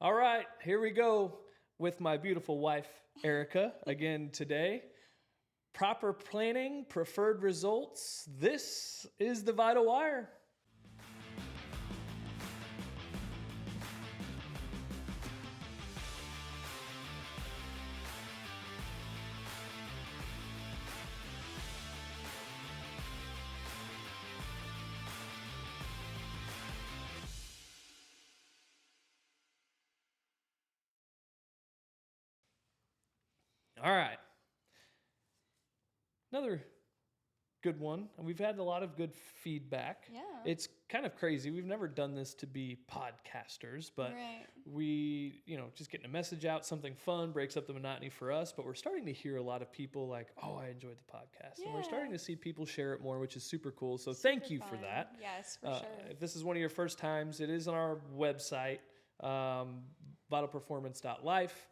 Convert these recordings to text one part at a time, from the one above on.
All right, here we go with my beautiful wife, Erika, again today. Proper planning, preferred results. This is the Vital Wire. All right. Another good one. And we've had a lot of good feedback. Yeah. It's kind of crazy. We've never done this to be podcasters, but Right. we, just getting a message out, something fun, breaks up the monotony for us. But we're starting to hear a lot of people like, oh, I enjoyed the podcast. And we're starting to see people share it more, which is super cool. So thank you for that. Yes, for sure. If this is one of your first times, it is on our website, vitalperformance.life.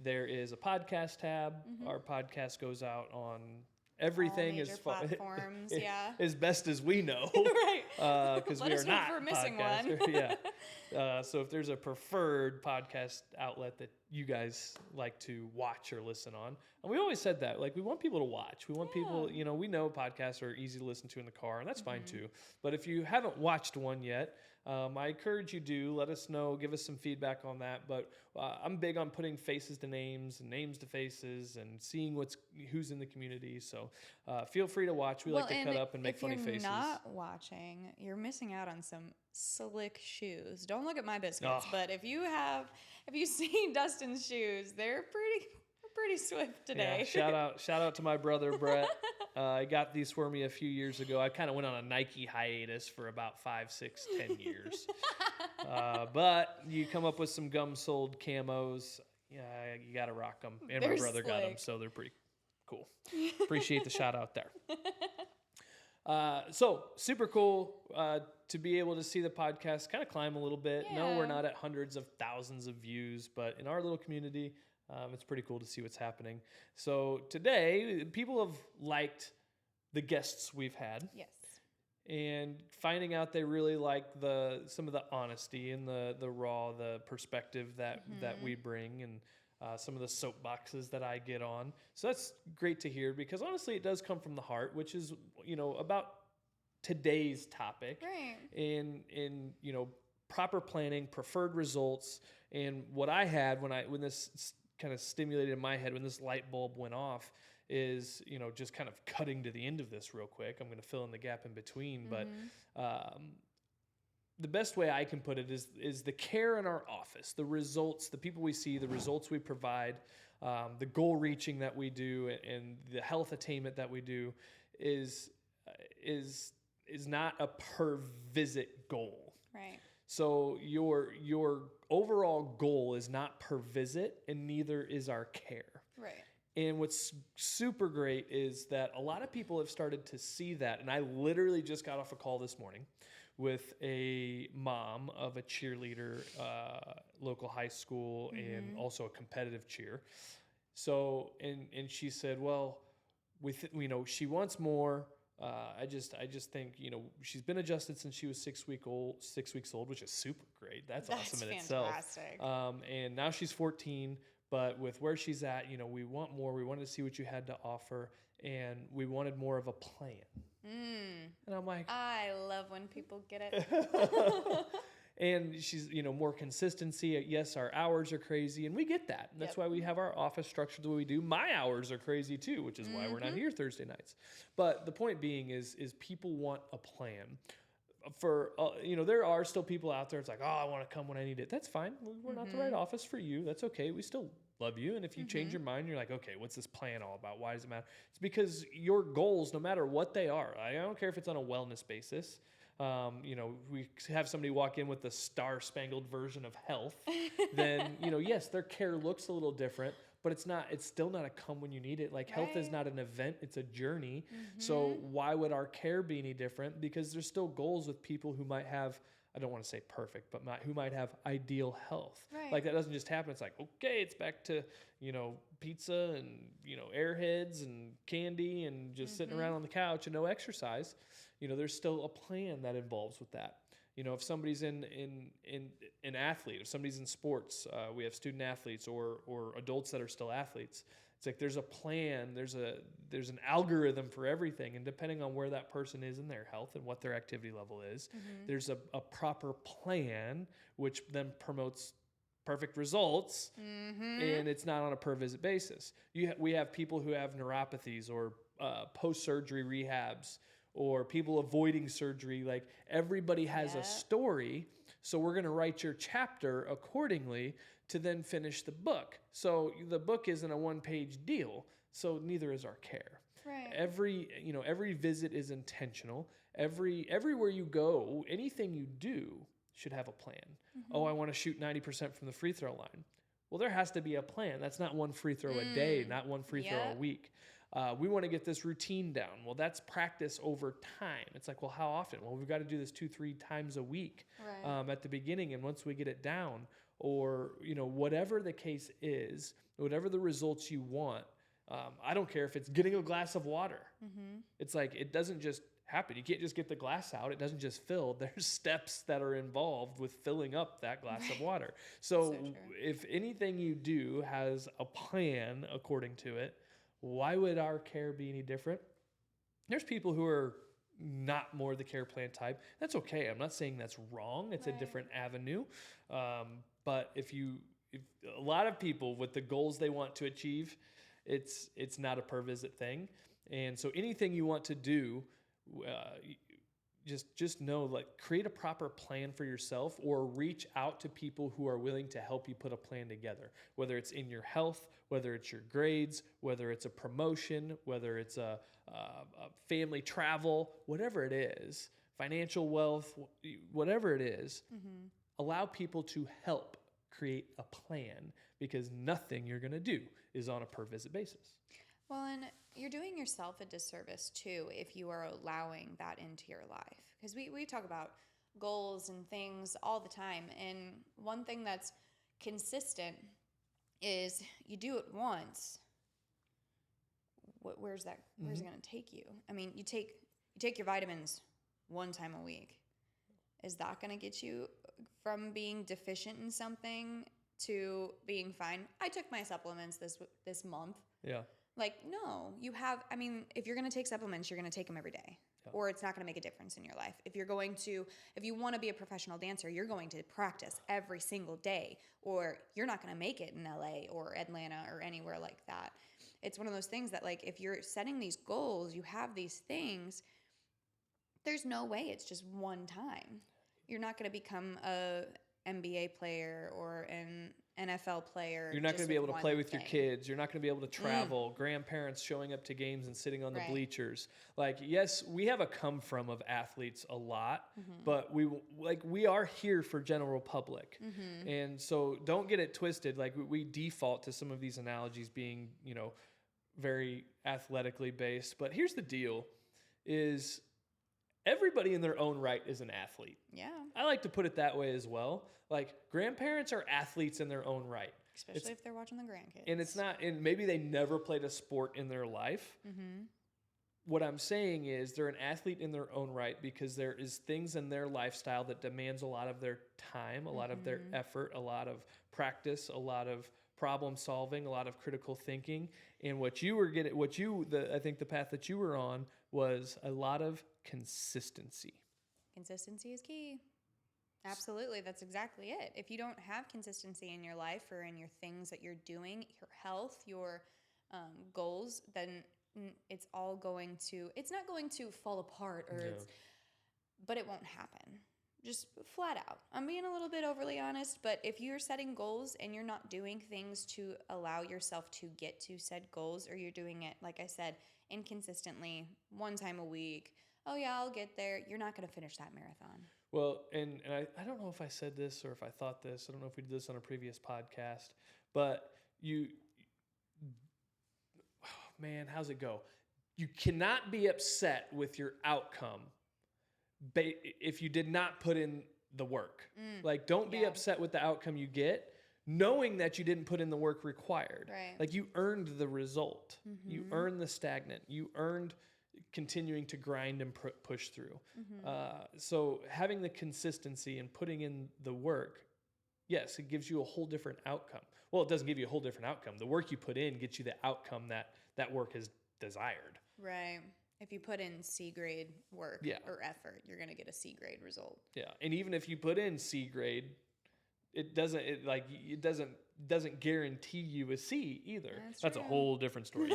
There is a podcast tab. Our podcast goes out on everything major as far platforms, yeah. as best as we know, Right. because Let we us are know not if we're missing podcaster. one. Yeah. So if there's a preferred podcast outlet that you guys like to watch or listen on, and we always said that, like, we want people to watch. We want people, we know podcasts are easy to listen to in the car, and that's fine too. But if you haven't watched one yet, I encourage you to let us know, give us some feedback on that. But I'm big on putting faces to names and names to faces and seeing who's in the community. So feel free to watch. We like to cut up and make funny faces. If you're not watching, you're missing out on some slick shoes. Don't look at my biscuits, but if you've seen Dustin's shoes, they're pretty swift today. Yeah, shout out to my brother Brett. He got these for me a few years ago. I kind of went on a Nike hiatus for about 5, 6, 10 years. But you come up with some gum-soled camos, you got to rock them. And They're my brother got them, slick. so they're pretty cool. Appreciate the shout out there. So super cool to be able to see the podcast kind of climb a little bit. No, we're not at hundreds of thousands of views, but in our little community, it's pretty cool to see what's happening. So today, people have liked the guests we've had. Yes. And finding out they really like some of the honesty and the raw, the perspective that we bring, and some of the soapboxes that I get on. So that's great to hear, because honestly, it does come from the heart, which is, about today's topic. Right. In proper planning, preferred results, and what I had when this kind of stimulated in my head, when this light bulb went off, is just kind of cutting to the end of this real quick. I'm going to fill in the gap in between, but the best way I can put it is the care in our office, the results, the people we see, the results we provide, the goal reaching that we do, and the health attainment that we do is not a per visit goal. Right. So your overall goal is not per visit, and neither is our care. Right. And what's super great is that a lot of people have started to see that. And I literally just got off a call this morning with a mom of a cheerleader, local high school, and also a competitive cheer. So, and she said, well, she wants more. I just think, she's been adjusted since she was 6 weeks old, which is super great. That's awesome in fantastic. itself. And now she's 14. But with where she's at, we want more. We wanted to see what you had to offer, and we wanted more of a plan. And I'm like, I love when people get it. and she's, more consistency. Yes, our hours are crazy, and we get that. And that's why we have our office structured the way we do. My hours are crazy too, which is why we're not here Thursday nights. But the point being is people want a plan. For there are still people out there. It's like, oh, I want to come when I need it. That's fine. We're not the right office for you. That's okay. We still love you. And if you change your mind, you're like, okay, what's this plan all about? Why does it matter? It's because your goals, no matter what they are, I don't care if it's on a wellness basis. We have somebody walk in with the star-spangled version of health. Then yes, their care looks a little different. But it's still not a come when you need it. Like, health is not an event, it's a journey. So why would our care be any different? Because there's still goals with people who might have, I don't want to say perfect, but who might have ideal health. Right. Like, that doesn't just happen. It's like, okay, it's back to, pizza and, airheads and candy and just sitting around on the couch and no exercise. There's still a plan that involves with that. If somebody's in an athlete, if somebody's in sports, we have student athletes or adults that are still athletes. It's like there's a plan, there's an algorithm for everything, and depending on where that person is in their health and what their activity level is, there's a proper plan which then promotes perfect results, and it's not on a per visit basis. We have people who have neuropathies or post-surgery rehabs or people avoiding surgery. Like everybody has a story, so we're going to write your chapter accordingly to then finish the book. So the book isn't a one-page deal, so neither is our care. Right. Every visit is intentional. Everywhere you go, anything you do should have a plan. Oh, I want to shoot 90% from the free throw line. Well, there has to be a plan. That's not one free throw a day, not one free throw a week. We want to get this routine down. Well, that's practice over time. It's like, well, how often? Well, we've got to do this 2-3 times a week at the beginning. And once we get it down, or, whatever the case is, whatever the results you want, I don't care if it's getting a glass of water. It's like, it doesn't just happen. You can't just get the glass out. It doesn't just fill. There's steps that are involved with filling up that glass of water. So if anything you do has a plan according to it, why would our care be any different? There's people who are not more the care plan type. That's okay. I'm not saying that's wrong. It's a different avenue. But if a lot of people with the goals they want to achieve, it's not a per visit thing. And so anything you want to do, just know, like, create a proper plan for yourself, or reach out to people who are willing to help you put a plan together, whether it's in your health, whether it's your grades, whether it's a promotion, whether it's a family travel, whatever it is, financial wealth, whatever it is, allow people to help create a plan, because nothing you're going to do is on a per visit basis. Well, and you're doing yourself a disservice too if you are allowing that into your life. Because we talk about goals and things all the time. And one thing that's consistent is you do it once. Where's it going to take you? I mean, you take your vitamins one time a week. Is that going to get you from being deficient in something to being fine? I took my supplements this month. Yeah. Like, no, if you're going to take supplements, you're going to take them every day, or it's not going to make a difference in your life. If you want to be a professional dancer, you're going to practice every single day, or you're not going to make it in LA or Atlanta or anywhere like that. It's one of those things that, like, if you're setting these goals, you have these things, there's no way it's just one time. You're not going to become a NBA player or an NFL player. You're not going to be able to play with your kids. You're not going to be able to travel. Grandparents showing up to games and sitting on the bleachers. Like, yes, we have a come from of athletes a lot, but we are here for general public. And so don't get it twisted. Like, we default to some of these analogies being, very athletically based. But here's the deal is everybody in their own right is an athlete. Yeah. I like to put it that way as well. Like, grandparents are athletes in their own right. Especially if they're watching the grandkids. And it's not, and maybe they never played a sport in their life. What I'm saying is they're an athlete in their own right because there is things in their lifestyle that demands a lot of their time, a lot of their effort, a lot of practice, a lot of problem solving, a lot of critical thinking. And I think the path that you were on was a lot of consistency. Consistency is key. Absolutely. That's exactly it. If you don't have consistency in your life or in your things that you're doing, your health, your goals, then it's not going to fall apart but it won't happen. Just flat out. I'm being a little bit overly honest, but if you're setting goals and you're not doing things to allow yourself to get to said goals, or you're doing it, like I said, inconsistently, one time a week, oh yeah, I'll get there, you're not going to finish that marathon. Well, and I don't know if I said this or if I thought this. I don't know if we did this on a previous podcast, but how's it go? You cannot be upset with your outcome if you did not put in the work. Like, don't be upset with the outcome you get, knowing that you didn't put in the work required. Right. Like, you earned the result. You earned the stagnant. You earned continuing to grind and push through. So having the consistency and putting in the work, yes, it gives you a whole different outcome. Well, it doesn't give you a whole different outcome. The work you put in gets you the outcome that work is desired. Right. If you put in C grade work or effort, you're going to get a C grade result. Yeah. And even if you put in C grade, it doesn't guarantee you a C either. That's a whole different story.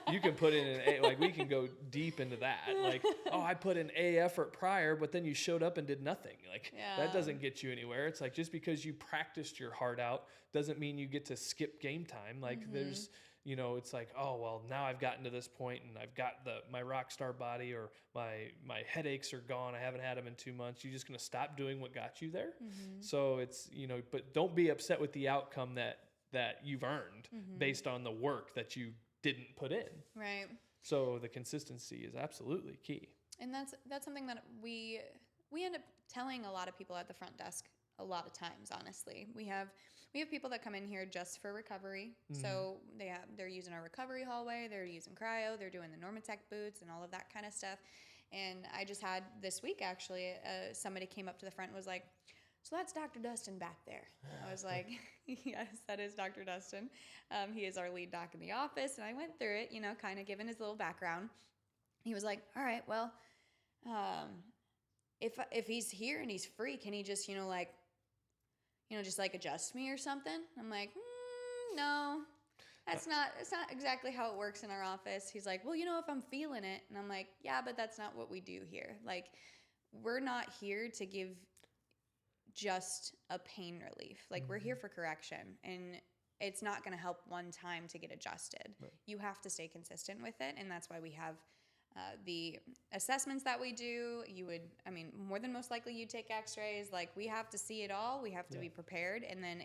You can put in an A, like we can go deep into that. Like, oh, I put in A effort prior, but then you showed up and did nothing. Like that doesn't get you anywhere. It's like, just because you practiced your heart out doesn't mean you get to skip game time. Like there's, it's like, oh, well, now I've gotten to this point and I've got my rock star body, or my headaches are gone. I haven't had them in 2 months. You're just going to stop doing what got you there. So it's, but don't be upset with the outcome that you've earned based on the work that you didn't put in. Right. So the consistency is absolutely key. And that's something that we end up telling a lot of people at the front desk a lot of times, honestly. We have people that come in here just for recovery. So they're using our recovery hallway, they're using cryo, they're doing the Normatec boots and all of that kind of stuff. And I just had this week, actually, somebody came up to the front and was like, so that's Dr. Dustin back there. I was like, yes, that is Dr. Dustin. He is our lead doc in the office. And I went through it, kind of giving his little background. He was like, all right, well, if he's here and he's free, can he just, just like adjust me or something? I'm like, no, that's not exactly how it works in our office. He's like, well, if I'm feeling it. And I'm like, yeah, but that's not what we do here. Like, we're not here to give just a pain relief. Like, we're here for correction, and it's not going to help one time to get adjusted. Right. You have to stay consistent with it. And that's why we have the assessments that we do. More than most likely you take x-rays. Like, we have to see it all. We have to be prepared. And then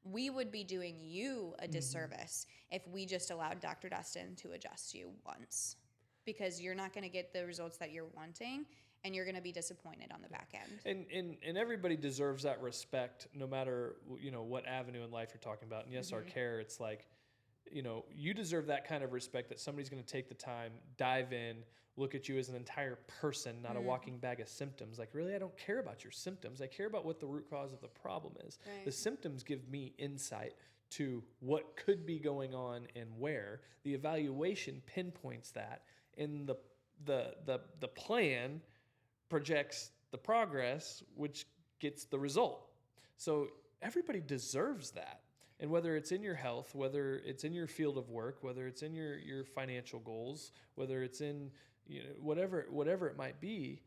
we would be doing you a disservice if we just allowed Dr. Dustin to adjust you once, because you're not going to get the results that you're wanting, and you're going to be disappointed on the back end. And everybody deserves that respect, no matter what avenue in life you're talking about. And yes, our care, it's like, you deserve that kind of respect, that somebody's going to take the time, dive in, look at you as an entire person, not a walking bag of symptoms. Like, really, I don't care about your symptoms. I care about what the root cause of the problem is. Right. The symptoms give me insight to what could be going on and where. The evaluation pinpoints that, and the plan projects the progress, which gets the result. So everybody deserves that. And whether it's in your health, whether it's in your field of work, whether it's in your financial goals, whether it's in whatever it might be,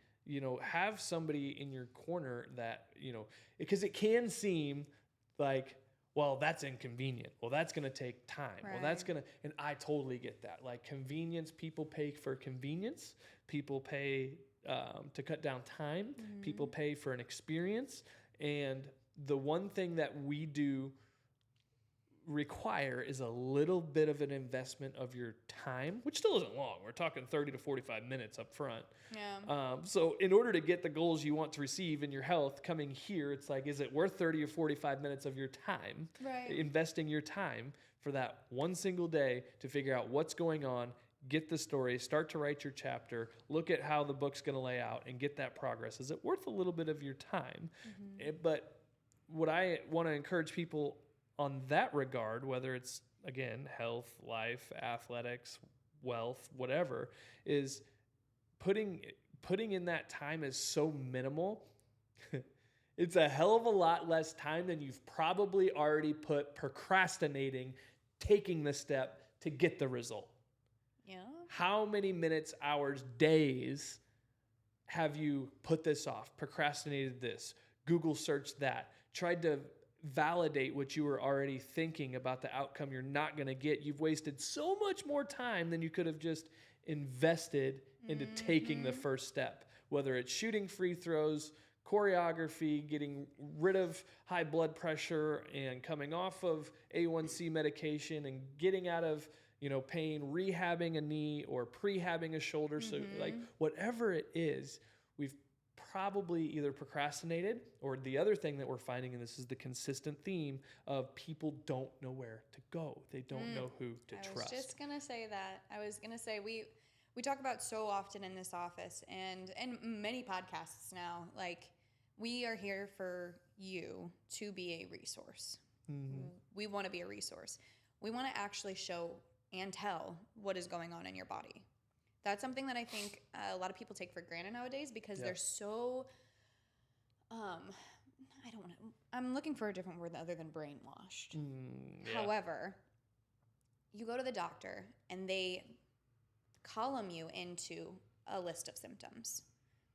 have somebody in your corner that, because it can seem like, well, that's inconvenient. Well, that's going to take time. Right. Well, that's going to, and I totally get that. Like, convenience, people pay for convenience. People pay to cut down time. People pay for an experience. And the one thing that we do require is a little bit of an investment of your time, which still isn't long. We're talking 30 to 45 minutes up front. Yeah. So in order to get the goals you want to receive in your health coming here, it's like, is it worth 30 or 45 minutes of your time? Right. Investing your time for that one single day to figure out what's going on, get the story, start to write your chapter, look at how the book's going to lay out, and get that progress. Is it worth a little bit of your time? But what I want to encourage people on that regard, whether it's, again, health, life, athletics, wealth, whatever, is putting in that time is so minimal. It's a hell of a lot less time than you've probably already put procrastinating, taking the step to get the result. Yeah. How many minutes, hours, days have you put this off, procrastinated this, Google searched that, tried to validate what you were already thinking about the outcome you're not going to get? You've wasted so much more time than you could have just invested into taking the first step, whether it's shooting free throws, choreography, getting rid of high blood pressure and coming off of A1C medication and getting out of pain, rehabbing a knee or prehabbing a shoulder. So like whatever it is, we've probably either procrastinated, or the other thing that we're finding, and this is the consistent theme, of people don't know where to go. They don't know who to trust. I was just going to say that. I was going to say we we talk about so often in this office and many podcasts now, like, we are here for you to be a resource. We want to be a resource. We want to actually show and tell what is going on in your body. That's something that I think a lot of people take for granted nowadays because they're so, I'm looking for a different word other than brainwashed. However, you go to the doctor and they column you into a list of symptoms,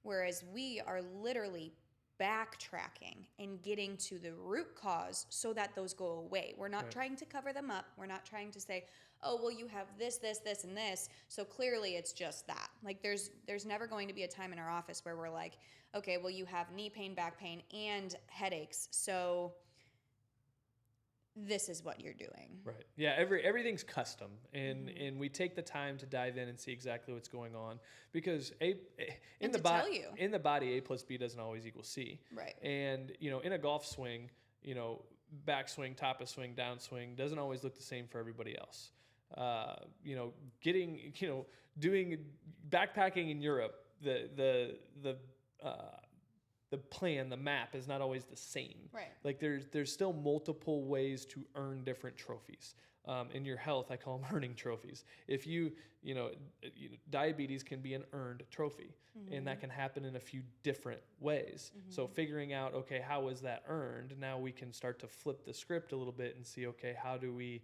whereas we are literally backtracking and getting to the root cause so that those go away. We're not trying to cover them up. We're not trying to say, oh, well, you have this, this, this, and this, so clearly it's just that. Like, there's never going to be a time in our office where we're like, okay, well, you have knee pain, back pain, and headaches, so this is what you're doing. Right. Yeah, everything's custom, and we take the time to dive in and see exactly what's going on, because in the body A plus B doesn't always equal C. Right. And in a golf swing, back swing, top of swing, down swing doesn't always look the same for everybody else. Doing backpacking in Europe, the plan, the map is not always the same. Right. Like there's still multiple ways to earn different trophies. In your health, I call them earning trophies. If diabetes can be an earned trophy, and that can happen in a few different ways. So figuring out, okay, how was that earned? Now we can start to flip the script a little bit and see, okay, how do we,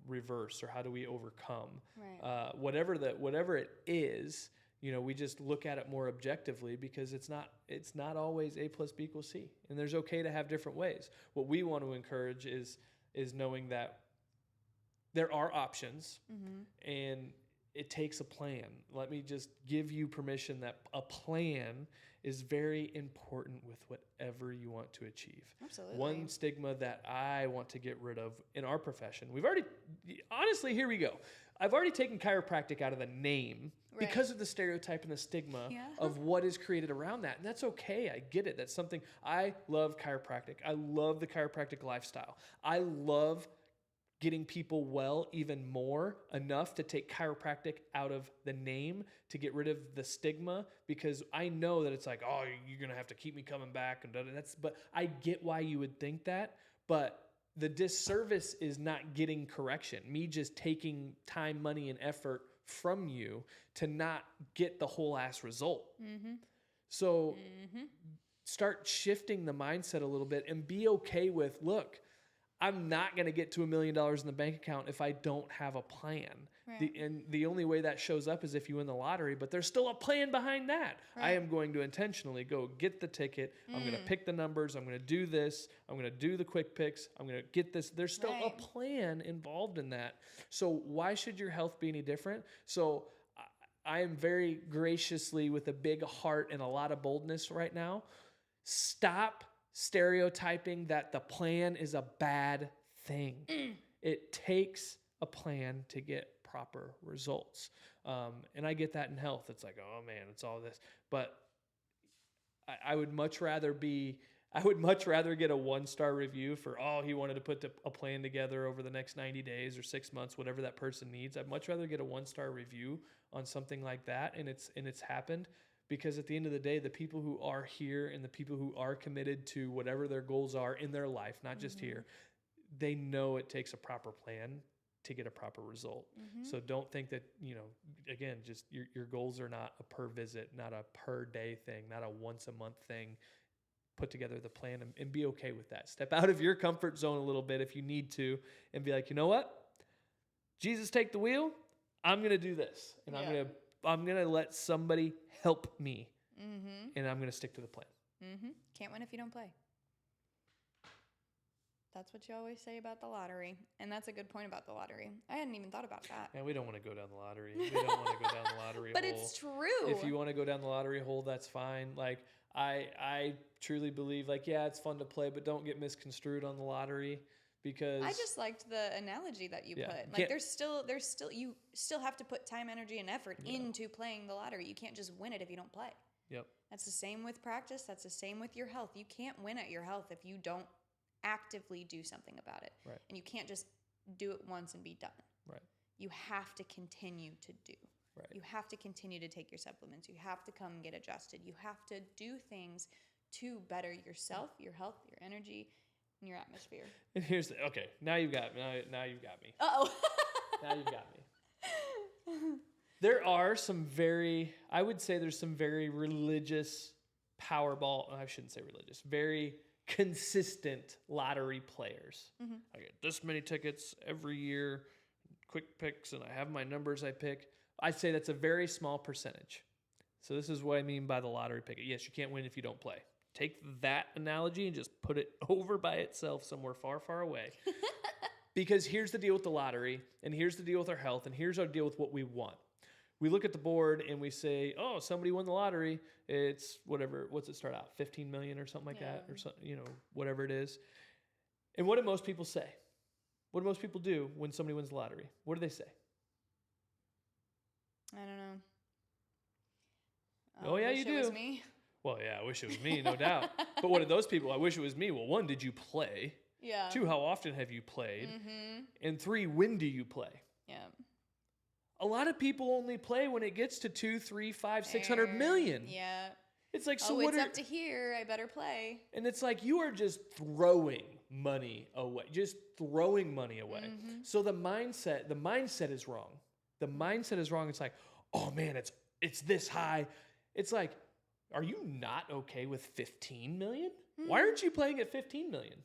reverse, or how do we overcome? Right. Whatever it is. We just look at it more objectively, because it's not always A plus B equals C, and there's okay to have different ways. What we want to encourage is knowing that there are options, and it takes a plan. Let me just give you permission that a plan is very important with whatever you want to achieve. Absolutely. One stigma that I want to get rid of in our profession, honestly, here we go. I've already taken chiropractic out of the name because of the stereotype and the stigma of what is created around that. And that's okay. I get it. That's something. I love chiropractic. I love the chiropractic lifestyle. I love getting people well even more, enough to take chiropractic out of the name, to get rid of the stigma, because I know that it's like, oh, you're going to have to keep me coming back. But I get why you would think that. But the disservice is not getting correction. Me just taking time, money, and effort from you to not get the whole ass result. So start shifting the mindset a little bit and be okay with, look, I'm not going to get to $1 million in the bank account if I don't have a plan. Right. The only way that shows up is if you win the lottery, but there's still a plan behind that. Right. I am going to intentionally go get the ticket. I'm going to pick the numbers. I'm going to do this. I'm going to do the quick picks. I'm going to get this. There's still a plan involved in that. So why should your health be any different? So I am very graciously, with a big heart and a lot of boldness right now, stop stereotyping that the plan is a bad thing. It takes a plan to get proper results. And I get that in health. It's like, oh man, it's all this. But I would much rather get a 1-star review for, oh, he wanted to put a plan together over the next 90 days or 6 months, whatever that person needs. I'd much rather get a 1-star review on something like that, and it's happened. Because at the end of the day, the people who are here and the people who are committed to whatever their goals are in their life, not just here, they know it takes a proper plan to get a proper result. So don't think that, again, just your goals are not a per visit, not a per day thing, not a once a month thing. Put together the plan and be okay with that. Step out of your comfort zone a little bit if you need to, and be like, you know what? Jesus, take the wheel. I'm going to do this. And I'm going to let somebody help me, and I'm going to stick to the plan. Can't win if you don't play. That's what you always say about the lottery, and that's a good point about the lottery. I hadn't even thought about that. Yeah, we don't want to go down the lottery. We don't want to go down the lottery but hole. It's true. If you want to go down the lottery hole, that's fine. Like, I truly believe, like, yeah, it's fun to play, but don't get misconstrued on the lottery. Because I just liked the analogy that you put. Like, there's still you still have to put time, energy, and effort into playing the lottery. You can't just win it if you don't play. Yep. That's the same with practice. That's the same with your health. You can't win at your health if you don't actively do something about it. Right. And you can't just do it once and be done. Right. You have to continue to do. Right. You have to continue to take your supplements. You have to come get adjusted. You have to do things to better yourself, your health, your energy, and your atmosphere. And here's the, okay, now you've got me. Now you've got me. Uh-oh. Now you've got me. There are some I would say there's some very religious Powerball, I shouldn't say religious, very consistent lottery players. Mm-hmm. I get this many tickets every year, quick picks, and I have my numbers I pick. I'd say that's a very small percentage. So this is what I mean by the lottery picket. Yes, you can't win if you don't play. Take that analogy and just put it over by itself somewhere far, far away. Because here's the deal with the lottery, and here's the deal with our health, and here's our deal with what we want. We look at the board and we say, oh, somebody won the lottery. It's whatever, what's it start out? 15 million or something like that, or something, whatever it is. And what do most people say? What do most people do when somebody wins the lottery? What do they say? I don't know. Oh, yeah, you do. It was me. Well, yeah, I wish it was me, no doubt. But what did those people? I wish it was me. Well, 1, did you play? Yeah. 2, how often have you played? Mm-hmm. And 3, when do you play? Yeah. A lot of people only play when it gets to 2, 3, 5, 600 million. Yeah. It's like, so oh, what it's up to here. I better play. And it's like, you are just throwing money away. Just throwing money away. Mm-hmm. So the mindset is wrong. The mindset is wrong. It's like, oh man, it's this high. It's like, are you not okay with 15 million? Mm-hmm. Why aren't you playing at 15 million?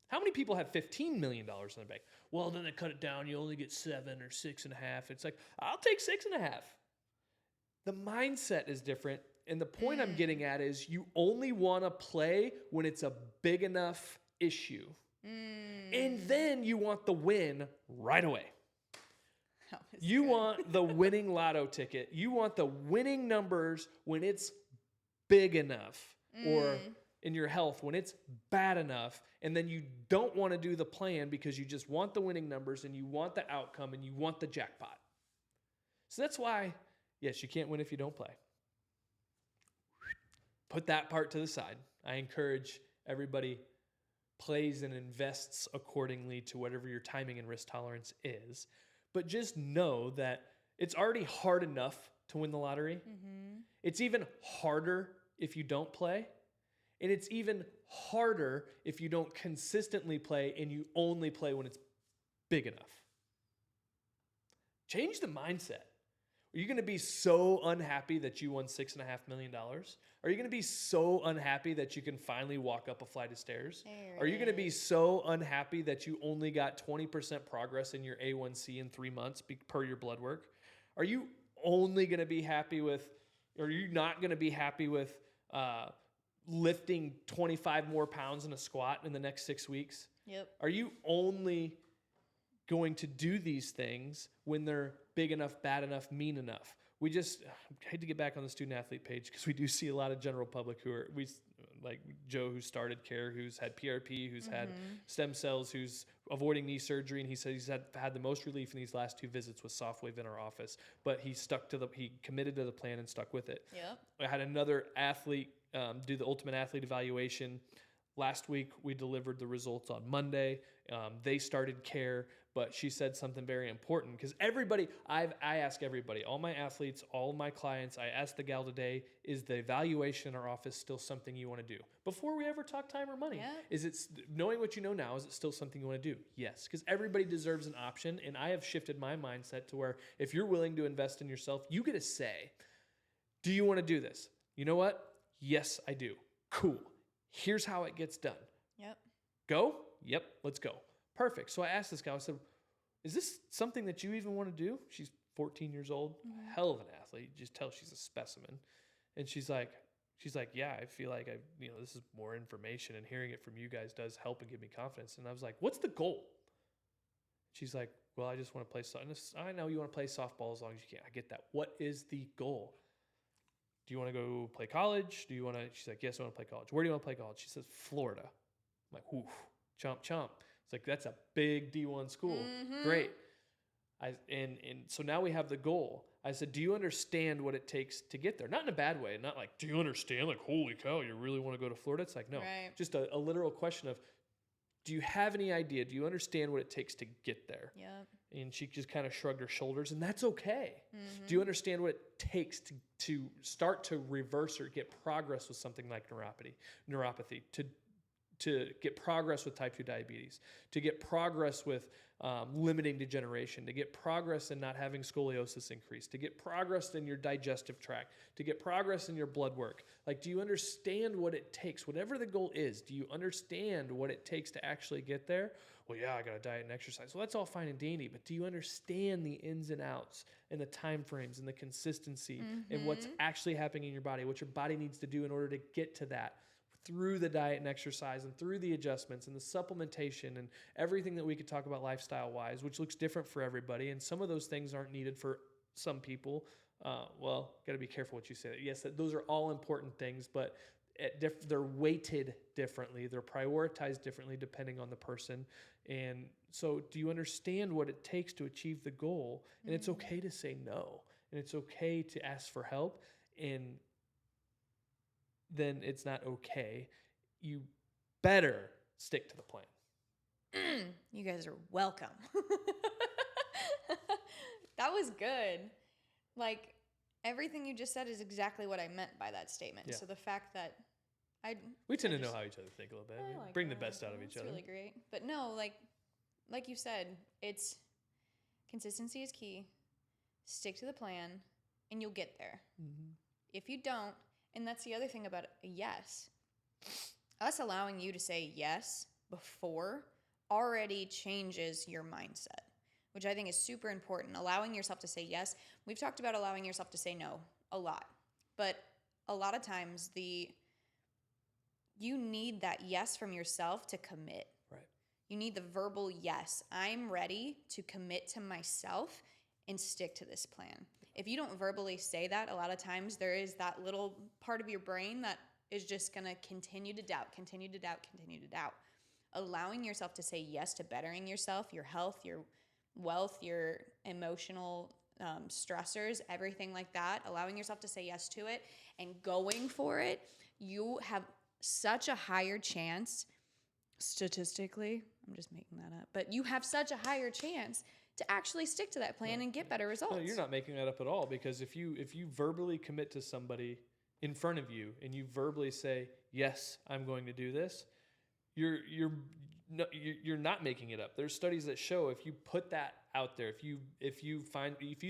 How many people have $15 million in the bank? Well, then they cut it down. You only get 7 or 6.5. It's like, I'll take 6.5. The mindset is different. And the point I'm getting at is you only want to play when it's a big enough issue. And then you want the win right away. You want the winning lotto ticket. You want the winning numbers when it's big enough, or in your health when it's bad enough. And then you don't want to do the plan because you just want the winning numbers and you want the outcome and you want the jackpot. So that's why, yes, you can't win if you don't play. Put that part to the side. I encourage everybody plays and invests accordingly to whatever your timing and risk tolerance is. But just know that it's already hard enough to win the lottery. Mm-hmm. It's even harder if you don't play. And it's even harder if you don't consistently play and you only play when it's big enough. Change the mindset. Are you going to be so unhappy that you won $6.5 million? Are you going to be so unhappy that you can finally walk up a flight of stairs? Are you going to be so unhappy that you only got 20% progress in your A1C in 3 months per your blood work? Are you only going to be happy with, or are you not going to be happy with lifting 25 more pounds in a squat in the next 6 weeks? Yep. Are you only going to do these things when they're big enough, bad enough, mean enough? I hate to get back on the student athlete page because we do see a lot of general public like Joe, who started CARE, who's had PRP, who's had stem cells, who's avoiding knee surgery, and he said he's had the most relief in these last 2 visits with SoftWave in our office. But he committed to the plan and stuck with it. Yep. I had another athlete do the ultimate athlete evaluation. Last week, we delivered the results on Monday. They started CARE, but she said something very important because I ask everybody, all my athletes, all my clients, I asked the gal today, is the evaluation in our office still something you want to do? Before we ever talk time or money, is it, knowing what you know now, is it still something you want to do? Yes, because everybody deserves an option, and I have shifted my mindset to where if you're willing to invest in yourself, you get a say. Do you want to do this? You know what? Yes, I do. Cool. Here's how it gets done. Yep. Go? Yep, let's go. Perfect. So I asked this guy, I said, is this something that you even want to do? She's 14 years old, hell of an athlete. You just tell she's a specimen. And she's like, yeah, I feel like this is more information, and hearing it from you guys does help and give me confidence. And I was like, what's the goal? She's like, well, I just want to play softball. I know you want to play softball as long as you can. I get that. What is the goal? Do you want to go play college? She's like, yes, I want to play college. Where do you want to play college? She says, Florida. I'm like, whoo, chomp, chomp. It's like, that's a big D1 school. Great. And so now we have the goal. I said, do you understand what it takes to get there? Not in a bad way. Not like, do you understand? Like, holy cow, you really want to go to Florida? It's like, no. Right. Just a literal question of, do you have any idea? Do you understand what it takes to get there? Yep. And she just kind of shrugged her shoulders, and that's okay. Mm-hmm. Do you understand what it takes to start to reverse or get progress with something like neuropathy, to get progress with type 2 diabetes, to get progress with limiting degeneration, to get progress in not having scoliosis increase, to get progress in your digestive tract, to get progress in your blood work? Like, do you understand what it takes? Whatever the goal is, do you understand what it takes to actually get there? Well, yeah, I got to diet and exercise. Well, that's all fine and dandy, but do you understand the ins and outs and the time frames and the consistency and what's actually happening in your body, what your body needs to do in order to get to that through the diet and exercise and through the adjustments and the supplementation and everything that we could talk about lifestyle-wise, which looks different for everybody. And some of those things aren't needed for some people. Well, got to be careful what you say. Yes, those are all important things, but they're weighted differently. They're prioritized differently depending on the person. And so do you understand what it takes to achieve the goal? And it's okay to say no. And it's okay to ask for help. And then it's not okay. You better stick to the plan. You guys are welcome. That was good. Like, everything you just said is exactly what I meant by that statement. Yeah. So the fact that we tend to know how each other think a little bit. like Bring that. the best out of each That's other. really great. But no, like you said, it's consistency is key. Stick to the plan, and you'll get there. Mm-hmm. If you don't, and that's the other thing about a yes, us allowing you to say yes before already changes your mindset, which I think is super important. Allowing yourself to say yes. We've talked about allowing yourself to say no a lot, but a lot of times you need that yes from yourself to commit. Right. You need the verbal yes. I'm ready to commit to myself and stick to this plan. If you don't verbally say that, a lot of times there is that little part of your brain that is just going to continue to doubt. Allowing yourself to say yes to bettering yourself, your health, your wealth, your emotional stressors, everything like that, allowing yourself to say yes to it and going for it, you have such a higher chance, statistically, I'm just making that up, but you have such a higher chance to actually stick to that plan and get better results. No, you're not making that up at all, because if you verbally commit to somebody in front of you and you verbally say, yes, I'm going to do this, you're not making it up. There's studies that show if you put that out there, if you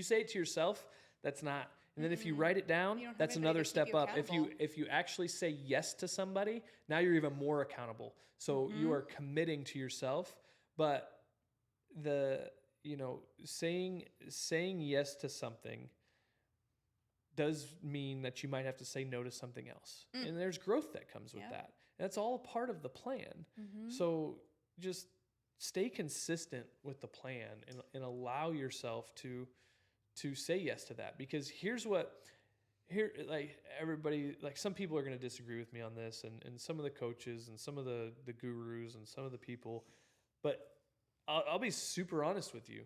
say it to yourself, that's not. And then if you write it down, that's another step up. If you actually say yes to somebody, now you're even more accountable. So you are committing to yourself, but saying yes to something does mean that you might have to say no to something else. And there's growth that comes with that. And that's all part of the plan. So just stay consistent with the plan and allow yourself to say yes to that. Because everybody, like some people are going to disagree with me on this, and some of the coaches and some of the gurus and some of the people, but I'll be super honest with you.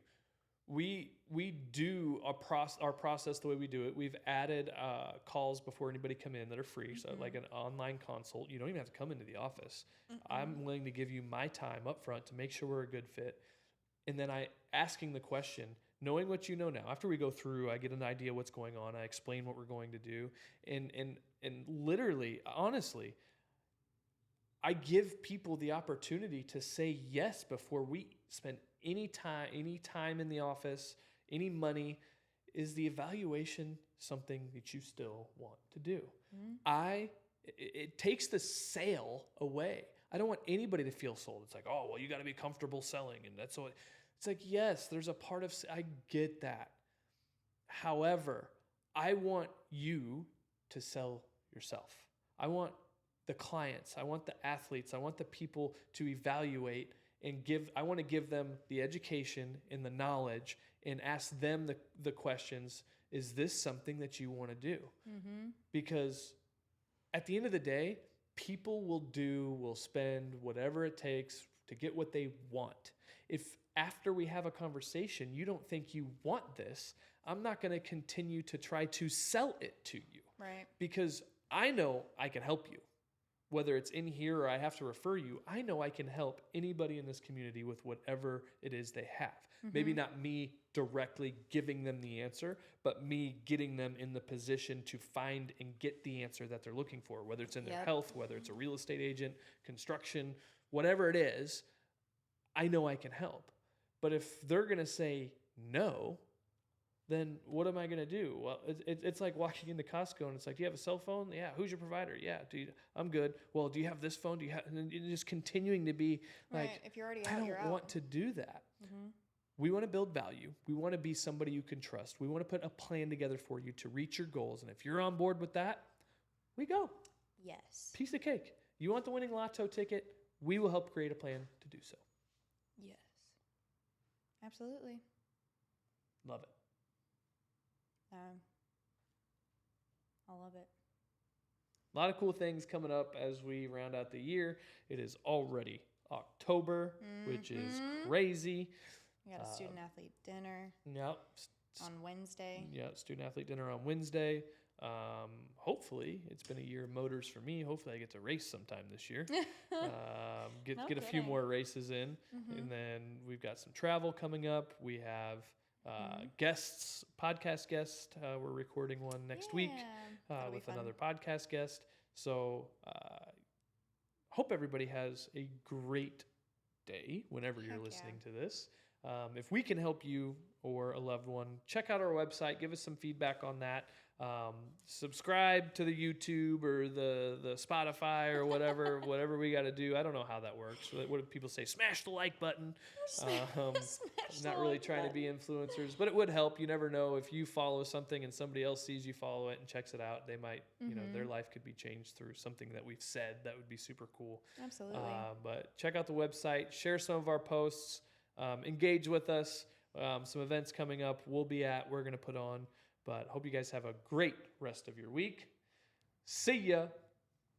We do our process the way we do it. We've added calls before anybody come in that are free. So like an online consult, you don't even have to come into the office. I'm willing to give you my time up front to make sure we're a good fit. And then asking the question, knowing what you know now. After we go through, I get an idea what's going on. I explain what we're going to do. And literally, honestly, I give people the opportunity to say yes before we spend any time in the office, any money. Is the evaluation something that you still want to do? It takes the sale away. I don't want anybody to feel sold. It's like, oh, well, you got to be comfortable selling. And that's what it's like. Yes, there's a part of, I get that. However, I want you to sell yourself. I want the clients, I want the athletes, I want the people to evaluate and I want to give them the education and the knowledge and ask them the questions. Is this something that you want to do? Because at the end of the day, people will spend whatever it takes to get what they want. If after we have a conversation, you don't think you want this, I'm not going to continue to try to sell it to you. Right. Because I know I can help you. whether it's in here or I have to refer you, I know I can help anybody in this community with whatever it is they have. Maybe not me directly giving them the answer, but me getting them in the position to find and get the answer that they're looking for, whether it's in their health, whether it's a real estate agent, construction, whatever it is, I know I can help. But if they're going to say no, then what am I going to do? Well, it's like walking into Costco and it's like, do you have a cell phone? Yeah. Who's your provider? Yeah, dude, I'm good. Well, do you have this phone? Do you have, and you're just continuing to be like, if you're already I out, you're don't out. want to do that. We want to build value. We want to be somebody you can trust. We want to put a plan together for you to reach your goals. And if you're on board with that, we go. Yes. Piece of cake. You want the winning lotto ticket? We will help create a plan to do so. Yes. Absolutely. Love it. I love it. A lot of cool things coming up as we round out the year. It is already October, which is crazy. We got a student athlete dinner Yep. on Wednesday. Yeah, student athlete dinner on Wednesday. Hopefully, it's been a year of motors for me. Hopefully, I get to race sometime this year. Get a few more races in, and then we've got some travel coming up. We have guests, podcast guests. We're recording one next week with another podcast guest. So, hope everybody has a great day whenever you're listening to this. If we can help you or a loved one, check out our website. Give us some feedback on that. Subscribe to the YouTube or the Spotify or whatever we got to do. I don't know how that works. What do people say? Smash the like button. Not really trying to be influencers, but it would help. You never know if you follow something and somebody else sees you follow it and checks it out. They might, their life could be changed through something that we've said. That would be super cool. Absolutely. But check out the website. Share some of our posts. Engage with us. Some events coming up we're going to put on. But hope you guys have a great rest of your week. See ya.